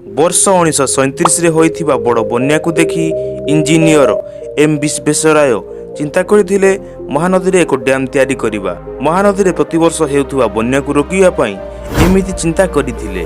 वर्ष 1937 होइथिबा बड़ बन्या को देखि इंजीनियर एम विश्वेश्वराय चिंता करथिले महानदी रे एक डैम तैयारी करिबा। महानदी रे प्रतिवर्ष हेउथुवा बन्या को रोकिबा पई एमिति चिंता करिथिले।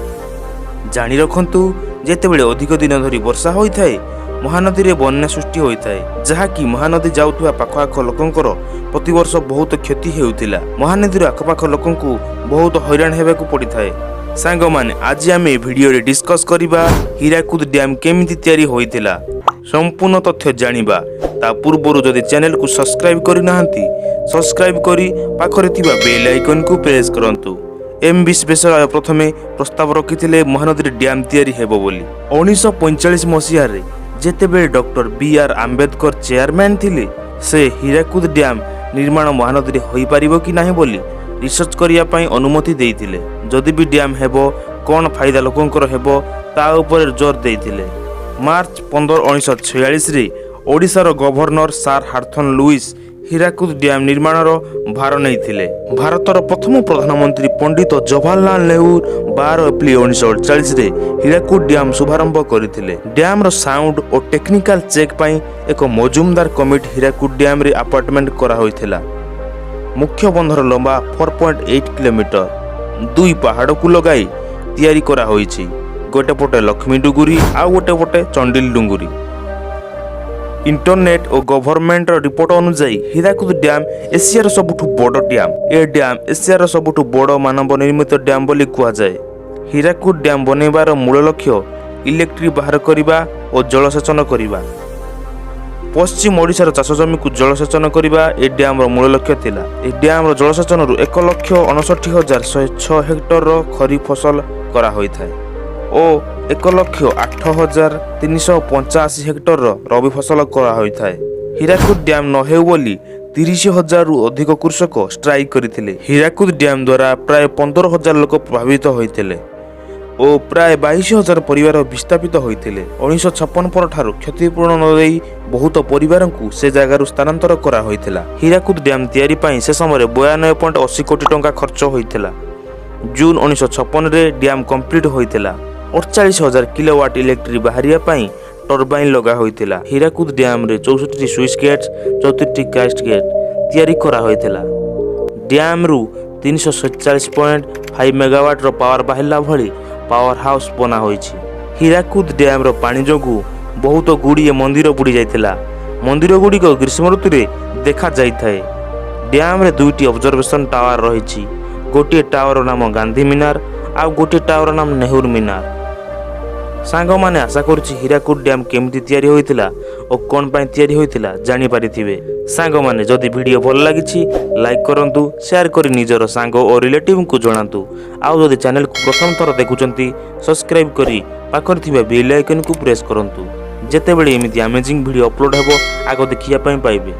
जानि रखंतु जेतेबेले अधिक दिन धरि वर्षा होइथाय महानदी रे बन्या सृष्टि होइथाय, जहाँकि महानदी जाउथुवा पाखआख लोकंकर प्रतिवर्ष बहुत क्षति हेउथिला। महानदी आखपाख लोकंकु बहुत हैरान हेबाकु पड़िथाय। सांग माने आज आमे भिडियो रे डिस्कस करिबा हीराकुद डैम केमिति तैयारी होइथिला। संपूर्ण तथ्य जानिबा ता पूर्वरु जदि चैनल को सब्सक्राइब करि नाहंती सब्सक्राइब करी पाखरे थिबा बेल आइकन को प्रेस करंतु। एम विश्वेश्वराय प्रथमे प्रस्ताव रखिथिले महानदी डैम तैयारी हेबो बोली। 1945 मसिया रे जेतेबेले डॉक्टर बी.आर. आंबेडकर चेयरमैन थिले से हीराकुद डैम निर्माण महानदी रे होई परिबो कि नाही बोली रिसर्च करिया पई अनुमति देइथिले। जदि भी डैम हेबो कोन फायदा लोकंकर हेबो ता ऊपर जोर देइथिले। मार्च 15, 1946 रे ओडिशार गवर्नर सार हार्थन लुइस हीराकुद डैम निर्माणर भार नैथिले। भारतर प्रथम प्रधानमंत्री पंडित जवाहरलाल नेहरू 12 एप्रिल 1948 रे हीराकुद डैम शुभारंभ करथिले। डैम रो साउंड और टेक्निकल चेक पई एक मजुमदार कमिटी हीराकुद डैम रे अपार्टमेंट करा होइथिला। मुख्य बंधर लंबा 4.8 किलोमीटर दुई पहाड़ को लगाई तैयारी करा होइछि। गोटे पटे लक्ष्मी डुगुरी आ गोटे पटे चंडिल डुंगुरी। इंटरनेट और गवर्नमेंट रिपोर्ट अनुसार हीराकुद डैम एशियार सबुठु बड़ डैम। ए डैम एशियार सबुठु बड़ मानव निर्मित डैम बोली कुआ जाए। हीराकुद डैम बनैबार मूल लक्ष्य इलेक्ट्रिक बाहर करिबा और जलसेचन करिबा। पश्चिम ओडिशार चाष जमी को जलसेचन करिबा ए डैम रो मूल लक्ष्य थिला। ए डैम रो जलसेचन रु 1,59,106 हेक्टर रो खरीफ फसल करा होइथाय ओ 1,08,385 हेक्टर रो रबी फसल करा होइथाय। हीराकुद डैम न हेउ बोली 30,000 रु अधिक कृषक स्ट्राइक करिथिले। हीराकुद डैम द्वारा प्राय 15,000 लोक प्रभावित होइथिले ओ प्राय 22,000 परिवार विस्थापित होइथिले। 1956 पर ठारू क्षतिपूर्ण न देई बहुत परिवार को से जगार स्थानांतर करा होइथिला। हीराकुद डैम तैयारी पई से समय 92.80 कोटी टंका खर्च होइथिला। जून 1956 रे डैम कंप्लीट होइथिला। 48,000 किलोवाट इलेक्ट्रिक बाहरिया पई टरबाइन लगा होइथिला। हीराकुद डैम रे 64 स्विच गेट्स 34 कास्ट गेट तैयारी करा होइथिला। डैम रु 347.5 मेगावाट रो पावर बाहिला भली पावर हाउस बना होइछि। हीराकुद डैम रो पानी जोगु बहुत गुड़िए मंदिर बुड़ी जाइथिला। मंदिर गुड़िक ग्रीष्म ऋतु रे देखा जाइथाय। डैम रे दुईटी ऑब्जर्वेशन टावर रहिछि। गोटे टावर नाम गांधी मिनार आ गोटे टावर नाम नेहरू मिनार। सांग माने आशा करूछि हीराकुद डैम केमिति तैयारी होइथिला और कोन पई तैयारी होइथिला जानि पारिथिबे। सांग माने जदि वीडियो भल लागिछि लाइक करंतु, शेयर करी निजर सांग और रिलेटिव को जणांतु। आ जदि चैनल को प्रथम थर देखुचंती सब्सक्राइब करी पाखर थिबा बेल आइकन को प्रेस करंतु। जेतेबेले एमिति अमेजिंग वीडियो अपलोड हेबो आगो देखिया पई पाइबे।